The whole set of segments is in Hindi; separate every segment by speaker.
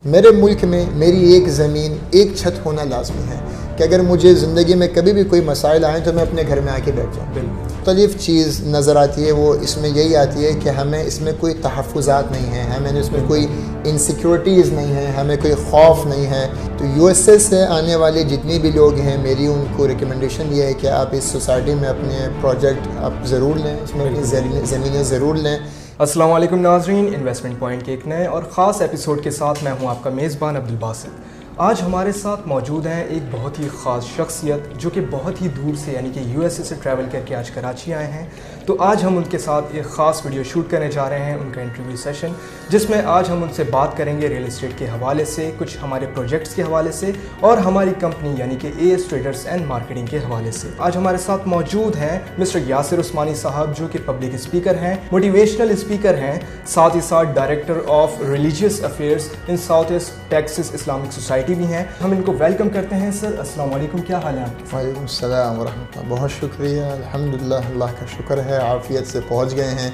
Speaker 1: मेरे मुल्क में मेरी एक ज़मीन, एक छत होना लाजमी है कि अगर मुझे ज़िंदगी में कभी भी कोई मसाइल आए तो मैं अपने घर में आके बैठ जाऊँ। मुख्तलिफ़ चीज़ नज़र आती है, वो इसमें यही आती है कि हमें इसमें कोई तहफ़्फ़ुज़ात नहीं है, हमें इसमें कोई इनसिक्योरिटीज़ नहीं है, हमें कोई खौफ नहीं है। तो यूएसए से आने वाले जितने भी लोग हैं, मेरी उनको रिकमेंडेशन ये है कि आप इस सोसाइटी में अपने प्रोजेक्ट आप ज़रूर लें, इसमें अपनी ज़मीनें ज़रूर लें।
Speaker 2: अस्सलाम वालेकुम नाज़रीन, इन्वेस्टमेंट पॉइंट के एक नए और ख़ास एपिसोड के साथ मैं हूं आपका मेज़बान अब्दुल बासित। आज हमारे साथ मौजूद हैं एक बहुत ही ख़ास शख्सियत जो कि बहुत ही दूर से यानी कि यूएसए से ट्रैवल करके आज कराची आए हैं। तो आज हम उनके साथ एक ख़ास वीडियो शूट करने जा रहे हैं, उनका इंटरव्यू सेशन, जिसमें आज हम उनसे बात करेंगे रियल एस्टेट के हवाले से, कुछ हमारे प्रोजेक्ट्स के हवाले से और हमारी कंपनी यानी कि एएस ट्रेडर्स एंड मार्केटिंग के हवाले से। आज हमारे साथ मौजूद हैं मिस्टर यासिर उस्मानी साहब, जो कि पब्लिक स्पीकर हैं, मोटिवेशनल स्पीकर हैं, साथ ही साथ director of religious affairs in south east Texas Islamic society भी हैं। हम इनको वेलकम करते हैं। सर अस्सलाम वालेकुम, क्या हाल है आपके?
Speaker 1: वालेकुम सलाम व रहमतुल्लाह। बहुत शुक्रिया, अल्हम्दुलिल्लाह, अल्लाह का शुक्र है, आफ़ियत से पहुंच गए हैं।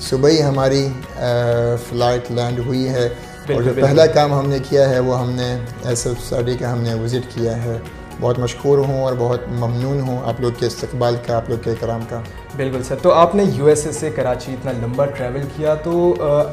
Speaker 1: सुबह ही हमारी फ़्लाइट लैंड हुई है और जो पहला काम हमने किया है वो हमने एसएफ सोसाइटी का हमने विज़िट किया है। बहुत मशकूर हूँ और बहुत ममनून हूँ आप लोग के इस्तक़बाल का, आप लोग के इकराम का।
Speaker 2: बिल्कुल सर। तो आपने यूएसए से कराची इतना लंबा ट्रैवल किया, तो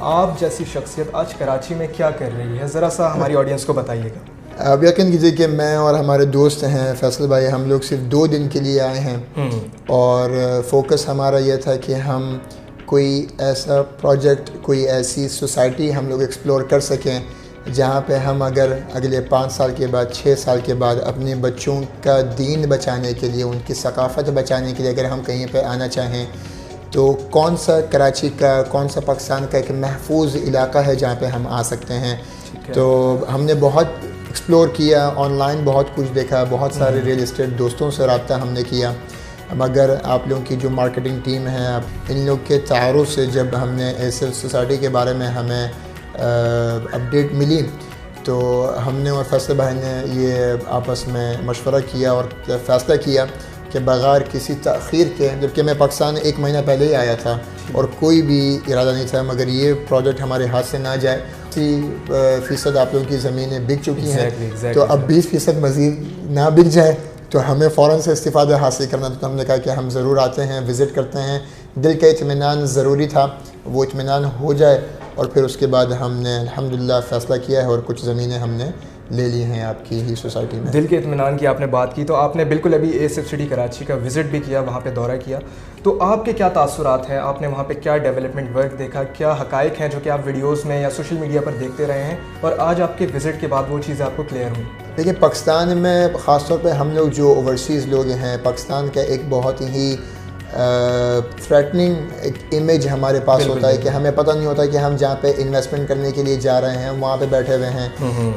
Speaker 2: आप जैसी शख्सियत आज कराची में क्या कर रही है, ज़रा सा हमारी ऑडियंस को बताइएगा।
Speaker 1: अब यकीन कीजिए कि मैं और हमारे दोस्त हैं फैसल भाई, हम लोग सिर्फ 2 दिन के लिए आए हैं और फोकस हमारा यह था कि हम कोई ऐसा प्रोजेक्ट, कोई ऐसी सोसाइटी हम लोग एक्सप्लोर कर सकें जहाँ पे हम अगर अगले 5 साल के बाद, 6 साल के बाद अपने बच्चों का दीन बचाने के लिए, उनकी सकाफ़त बचाने के लिए अगर हम कहीं पे आना चाहें तो कौन सा कराची का, कौन सा पाकिस्तान का एक महफूज इलाका है जहाँ पे हम आ सकते हैं। तो हमने बहुत एक्सप्लोर किया, ऑनलाइन बहुत कुछ देखा, बहुत सारे रियल एस्टेट दोस्तों से रब्ता हमने किया। मगर आप लोगों की जो मार्केटिंग टीम है, इन लोग के तारुफ से जब हमने एसएफ सोसाइटी के बारे में हमें अपडेट मिली तो हमने और फैसल भाई ने ये आपस में मशवरा किया और फ़ैसला किया कि बग़ैर किसी तख़ीर के, जबकि मैं पाकिस्तान 1 महीना पहले ही आया था और कोई भी इरादा नहीं था, मगर ये प्रोजेक्ट हमारे हाथ से ना जाए। 80% आप लोगों की ज़मीनें बिक चुकी हैं, तो अब 20% मज़ीद ना बिक जाए तो हमें फ़ौरन से इस्तिफ़ादा हासिल करना। तो हमने कहा कि हम ज़रूर आते हैं, विज़िट करते हैं। दिल का इत्मीनान ज़रूरी था, वो इत्मीनान हो जाए और फिर उसके बाद हमने अल्हम्दुलिल्लाह फ़ैसला किया है और कुछ ज़मीनें हमने ले ली हैं आपकी ही सोसाइटी में।
Speaker 2: दिल के इत्मीनान की आपने बात की, तो आपने बिल्कुल अभी एएसएफ सिटी कराची का विज़िट भी किया, वहाँ पे दौरा किया, तो आपके क्या तासुरात हैं? आपने वहाँ पे क्या डेवलपमेंट वर्क देखा, क्या हक़ाइक़ हैं जो कि आप वीडियोज़ में या सोशल मीडिया पर देखते रहे हैं और आज आपके विज़िट के बाद वो चीज़ें आपको क्लियर हुई?
Speaker 1: देखिए, पाकिस्तान में ख़ास तौर पे हम लोग जो ओवरसीज़ लोग हैं, पाकिस्तान का एक बहुत ही थ्रेटनिंग एक इमेज हमारे पास होता है कि हमें पता नहीं होता कि हम जहाँ पे इन्वेस्टमेंट करने के लिए जा रहे हैं वहाँ पे बैठे हुए हैं,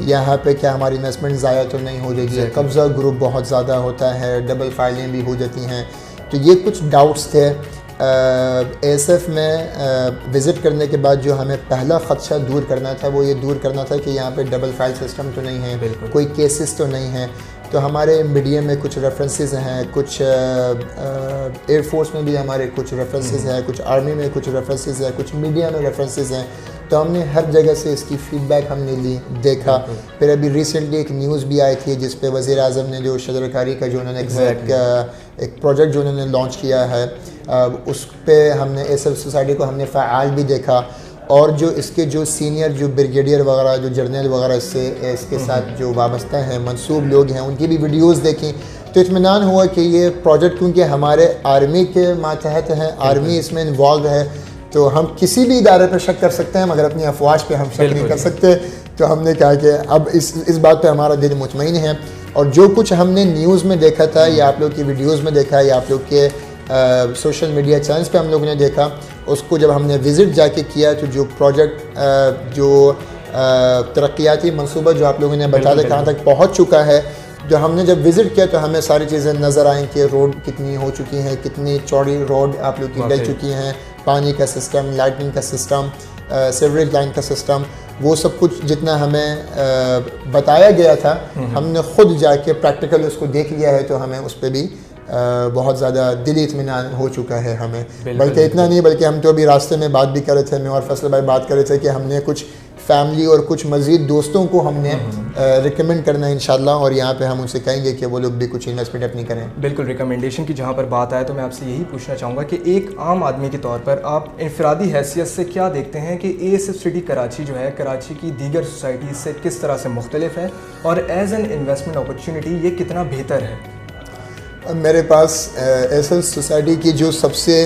Speaker 1: यहाँ पे क्या हमारी इन्वेस्टमेंट ज़ाया तो नहीं हो जाएगी। कब्ज़ा ग्रुप बहुत ज़्यादा होता है, डबल फाइलें भी हो जाती हैं। तो ये कुछ डाउट्स थे। एएसएफ में विज़िट करने के बाद जो हमें पहला ख़दशा दूर करना था वो ये दूर करना था कि यहाँ पे डबल फाइल सिस्टम तो नहीं है, कोई केसेस तो नहीं है। तो हमारे मीडिया में कुछ रेफरेंसेस हैं, कुछ एयरफोर्स में भी हमारे कुछ रेफरेंसेस हैं, कुछ आर्मी में कुछ रेफरेंसेस हैं, कुछ मीडिया में रेफरेंसेस हैं। तो हमने हर जगह से इसकी फ़ीडबैक हमने ली, देखा। फिर अभी रिसेंटली एक न्यूज़ भी आई थी जिस पे वज़ीर आज़म ने जो शजरकारी का जो उन्होंने एक प्रोजेक्ट जो उन्होंने लॉन्च किया है उस पर हमने एसएफ सोसाइटी को हमने फ़ाल भी देखा और जो इसके जो सीनियर जो ब्रिगेडियर वगैरह, जो जर्नल वगैरह इसके साथ जो वाबस्ता हैं, मंसूब लोग हैं, उनकी भी वीडियोस देखी। तो इत्मीनान हुआ कि ये प्रोजेक्ट क्योंकि हमारे आर्मी के मातहत है, आर्मी इसमें इन्वॉल्व है, तो हम किसी भी इदारे पर शक कर सकते हैं मगर अपनी अफवाज पे हम शक नहीं कर सकते। तो हमने कहा कि अब इस बात पे हमारा दिल मुतमईन है और जो कुछ हमने न्यूज़ में देखा था या आप लोग की वीडियोज़ में देखा या आप लोग के सोशल मीडिया चैनल्स पे हम लोगों ने देखा, उसको जब हमने विज़िट जाके किया तो जो प्रोजेक्ट जो तरक्याती मंसूबा जो आप लोगों ने बताया कहाँ तक पहुँच चुका है, जो हमने जब विज़िट किया तो हमें सारी चीज़ें नज़र आई कि रोड कितनी हो चुकी हैं, कितनी चौड़ी रोड आप लोग की डल चुकी हैं, पानी का सिस्टम, लाइटिंग का सिस्टम, सीवरेज लाइन का सिस्टम, वो सब कुछ जितना हमें बताया गया था हमने ख़ुद जाके प्रैक्टिकल उसको देख लिया है। तो हमें उस पर भी बहुत ज़्यादा दिली इत्मीनान हो चुका है हमें। बल्कि इतना नहीं, बल्कि हम तो अभी रास्ते में बात भी कर रहे थे, मैं और फैसल भाई बात कर रहे थे कि हमने कुछ फैमिली और कुछ मज़ीद दोस्तों को हमने रिकमेंड करना है इंशाल्लाह, और यहाँ पे हम उनसे कहेंगे कि वो लोग भी कुछ इन्वेस्टमेंट अपनी करें।
Speaker 2: बिल्कुल, रिकमेंडेशन की जहाँ पर बात आए तो मैं आपसे यही पूछना चाहूँगा कि एक आम आदमी के तौर पर आप इनफरादी हैसियत से क्या देखते हैं कि ASF सिटी कराची जो है कराची की दीगर सोसाइटी से किस तरह से मुख्तलिफ है, और एज एन इन्वेस्टमेंट अपॉर्चुनिटी ये कितना बेहतर है?
Speaker 1: मेरे पास ASF सोसाइटी की जो सबसे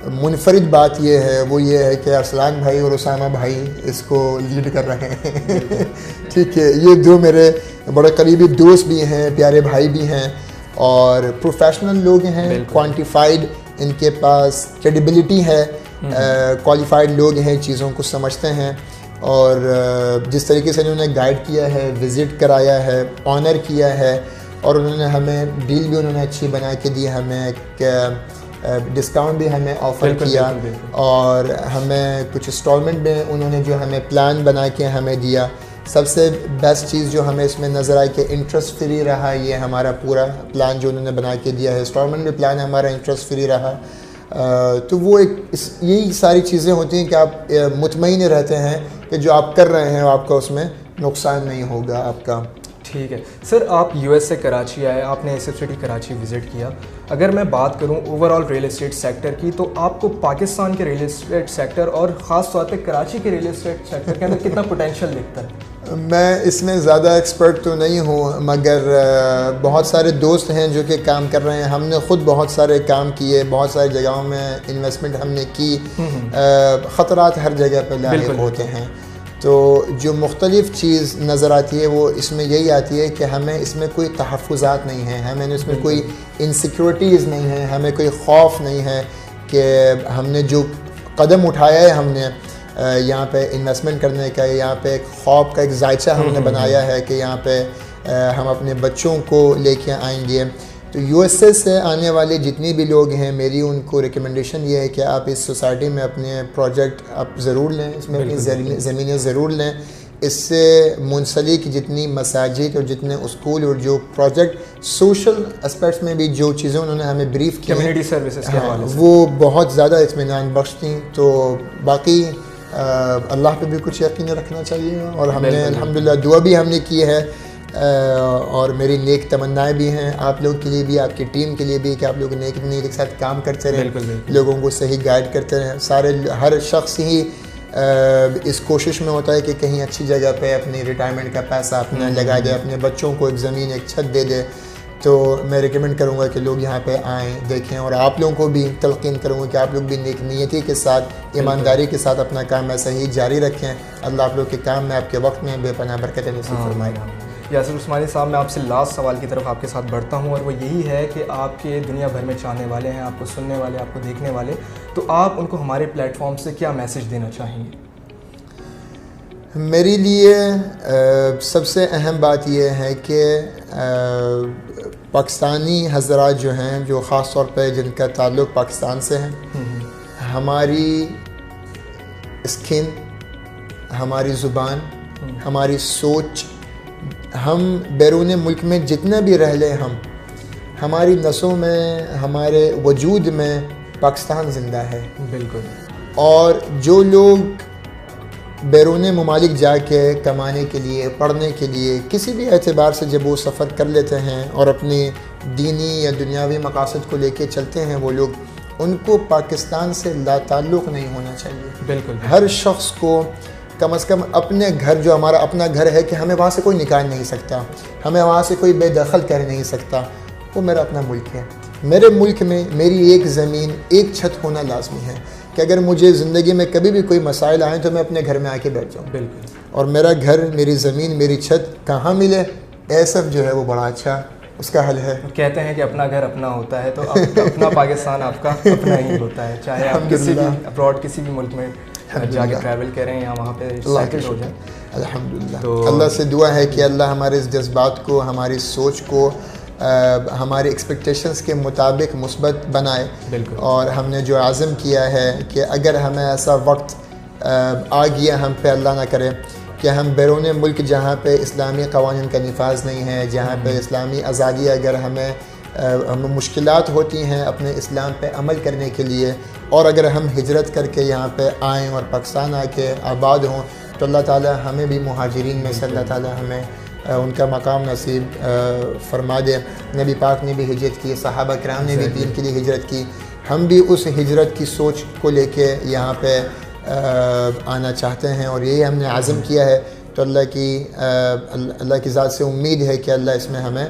Speaker 1: मुनफरिद बात ये है वो ये है कि अरसलान भाई और उसामा भाई इसको लीड कर रहे हैं। ठीक है, ये दो मेरे बड़े करीबी दोस्त भी हैं, प्यारे भाई भी हैं, और प्रोफेशनल लोग हैं, क्वांटिफाइड, इनके पास क्रेडिबिलिटी है, क्वालिफाइड लोग हैं, चीज़ों को समझते हैं, और जिस तरीके से इन्होंने गाइड किया है, विज़िट कराया है, ऑनर किया है, और उन्होंने हमें डील भी उन्होंने अच्छी बना के दी, हमें डिस्काउंट भी हमें ऑफ़र किया, और हमें कुछ इंस्टॉलमेंट में उन्होंने जो हमें प्लान बना के हमें दिया। सबसे बेस्ट चीज़ जो हमें इसमें नज़र आई कि इंटरेस्ट फ्री रहा, ये हमारा पूरा प्लान जो उन्होंने बना के दिया है, इंस्टॉलमेंट भी प्लान हमारा इंटरेस्ट फ्री रहा। तो वो यही सारी चीज़ें होती हैं कि आप मुतमईन रहते हैं कि जो आप कर रहे हैं आपका उसमें नुकसान नहीं होगा आपका।
Speaker 2: ठीक है सर, आप US से कराची आए, आपने ASF सिटी कराची विज़िट किया। अगर मैं बात करूं ओवरऑल रियल एस्टेट सेक्टर की, तो आपको पाकिस्तान के रियल एस्टेट सेक्टर और ख़ास तौर पे कराची के रियल एस्टेट सेक्टर के अंदर कितना पोटेंशियल दिखता है?
Speaker 1: मैं इसमें ज़्यादा एक्सपर्ट तो नहीं हूँ, मगर बहुत सारे दोस्त हैं जो कि काम कर रहे हैं। हमने ख़ुद बहुत सारे काम किए, बहुत सारी जगहों में इन्वेस्टमेंट हमने की। ख़तरात हर जगह पर लाहिक होते हैं, तो जो मुख्तलिफ़ चीज़ नज़र आती है वो इसमें यही आती है कि हमें इसमें कोई तहफ़्फ़ुज़ात नहीं है, हमें इसमें कोई इनसिक्योरिटीज़ नहीं है, हमें कोई खौफ नहीं है कि हमने जो कदम उठाया है हमने यहाँ पे इन्वेस्टमेंट करने का, यहाँ पे एक ख्वाब का एक जायचा हमने बनाया है कि यहाँ पे हम अपने बच्चों को लेके आएंगे। तो USA से आने वाले जितने भी लोग हैं, मेरी उनको रिकमेंडेशन ये है कि आप इस सोसाइटी में अपने प्रोजेक्ट आप ज़रूर लें, इसमें अपनी ज़मीनें ज़रूर लें। इससे मुंसलिक जितनी मसाजिद और जितने स्कूल और जो प्रोजेक्ट सोशल एस्पेक्ट्स में भी जो चीज़ें उन्होंने हमें ब्रीफ की,
Speaker 2: कम्युनिटी सर्विसेज के हवाले से,
Speaker 1: वो बहुत ज़्यादा इत्मीनान बख्शती। तो बाकी अल्लाह पे भी कुछ यकीन रखना चाहिए, और हमने अल्हम्दुलिल्लाह दुआ भी हमने की है, और मेरी नेक तमन्नाएं भी हैं आप लोग के लिए भी, आपकी टीम के लिए भी, कि आप लोग नेक नीयत के साथ काम करते रहें, लोगों को सही गाइड करते रहें। हर शख्स ही इस कोशिश में होता है कि कहीं अच्छी जगह पे अपनी रिटायरमेंट का पैसा अपना लगा दे, अपने बच्चों को एक ज़मीन एक छत दे दे। तो मैं रिकमेंड करूँगा कि लोग यहाँ पे आएँ, देखें, और आप लोगों को भी तलकीन करूँगा कि आप लोग भी नेक नीयती के साथ, ईमानदारी के साथ अपना काम ऐसा ही जारी रखें। अल्लाह आप लोग के काम में, आपके वक्त में बेपनाह बरकत नसीब फरमाएगा।
Speaker 2: यासिर उस्मानी साहब, मैं आपसे लास्ट सवाल की तरफ आपके साथ बढ़ता हूँ, और वो यही है कि आपके दुनिया भर में चाहने वाले हैं, आपको सुनने वाले, आपको देखने वाले, तो आप उनको हमारे प्लेटफॉर्म से क्या मैसेज देना चाहेंगे?
Speaker 1: मेरे लिए सबसे अहम बात यह है कि पाकिस्तानी हज़रात जो हैं, जो ख़ास तौर पे जिनका ताल्लुक़ पाकिस्तान से है, हमारी स्किन, हमारी ज़ुबान, हमारी सोच, हम बैरून मुल्क में जितना भी रह लें, हमारी नसों में, हमारे वजूद में पाकिस्तान ज़िंदा है।
Speaker 2: बिल्कुल।
Speaker 1: और जो लोग बैरून ममालिक जाके कमाने के लिए, पढ़ने के लिए, किसी भी एतबार से जब वो सफ़र कर लेते हैं और अपनी दीनी या दुनियावी मकासद को लेके चलते हैं, वो लोग, उनको पाकिस्तान से लाताल्लुक़ नहीं होना चाहिए।
Speaker 2: बिल्कुल।
Speaker 1: हर शख्स को कम से कम अपने घर, जो हमारा अपना घर है, कि हमें वहाँ से कोई निकाल नहीं सकता, हमें वहाँ से कोई बेदखल कर नहीं सकता, वो मेरा अपना मुल्क है। मेरे मुल्क में मेरी एक ज़मीन, एक छत होना लाजमी है कि अगर मुझे ज़िंदगी में कभी भी कोई मसाइल आए तो मैं अपने घर में आके बैठ जाऊँ।
Speaker 2: बिल्कुल।
Speaker 1: और मेरा घर, मेरी ज़मीन, मेरी छत कहाँ मिले, ASF जो है वो बड़ा अच्छा उसका हल है।
Speaker 2: कहते हैं कि अपना घर अपना होता है, तो अपना पाकिस्तान आपका अपना ही होता है, चाहे आप किसी भी अब्रॉड, किसी भी मुल्क में जाके ट्रैवल करें या वहाँ पे सेटल हो जाए।
Speaker 1: अल्हम्दुलिल्लाह। तो अल्लाह से दुआ है कि अल्लाह हमारे इस जज्बात को, हमारी सोच को हमारे एक्सपेक्टेशंस के मुताबिक मुस्बत बनाए। और हमने जो आज़म किया है कि अगर हमें ऐसा वक्त आ गया हम पे, अल्लाह ना करे, कि हम बैरून मुल्क जहाँ पे इस्लामी क़वानीन का निफाज नहीं है, जहाँ पे इस्लामी आज़ादी, अगर हमें मुश्किलात होती हैं अपने इस्लाम पे अमल करने के लिए, और अगर हम हिजरत करके यहाँ पे आएँ और पाकिस्तान आके आबाद हों, तो अल्लाह ताला हमें भी मुहाजिरीन में से अल्लाह ताला हमें उनका मकाम नसीब फरमा दे। नबी पाक ने भी हिजरत की, सहाबा किराम ने भी दीन के लिए हिजरत की, हम भी उस हिजरत की सोच को लेके यहाँ पे आना चाहते हैं और यही हमने आज़म किया है। तो अल्लाह की ज़ात से उम्मीद है कि अल्लाह इसमें हमें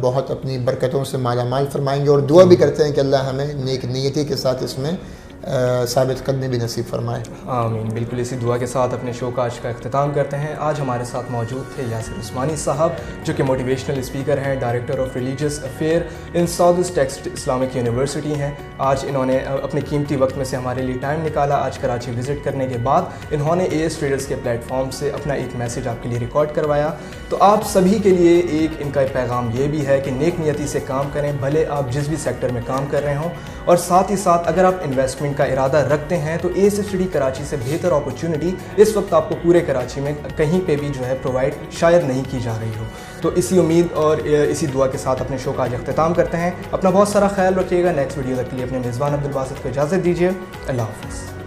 Speaker 1: बहुत अपनी बरकतों से माला माल फरमाएंगे और दुआ भी करते हैं कि अल्लाह हमें नेक नीयती के साथ इसमें साबित करने भी नसीब फरमाए।
Speaker 2: आमीन। बिल्कुल इसी दुआ के साथ अपने शो का आज का अख्तिताम करते हैं। आज हमारे साथ मौजूद थे यासिर उस्मानी साहब, जो कि मोटिवेशनल स्पीकर हैं, director of religious affair in south east text Islamic university हैं। आज इन्होंने अपने कीमती वक्त में से हमारे लिए टाइम निकाला। आज कराची विज़िट करने के बाद इन्होंने AS ट्रेडर्स के प्लेटफॉर्म से अपना एक मैसेज आपके लिए रिकॉर्ड करवाया। तो आप सभी के लिए एक इनका पैगाम ये भी है कि नेक नियति से काम करें, भले आप जिस भी सेक्टर में काम कर रहे हों, और साथ ही साथ अगर आप इन्वेस्टमेंट का इरादा रखते हैं तो AS स्टडी कराची से बेहतर अपॉर्चुनिटी इस वक्त आपको पूरे कराची में कहीं पे भी जो है प्रोवाइड शायद नहीं की जा रही हो। तो इसी उम्मीद और इसी दुआ के साथ अपने शो का आज अख्तिताम करते हैं। अपना बहुत सारा ख्याल रखिएगा। नेक्स्ट वीडियो तक के लिए अपने मेज़बान अब्दुल बासित को इजाज़त दीजिए। अल्लाह हाफ़िज़।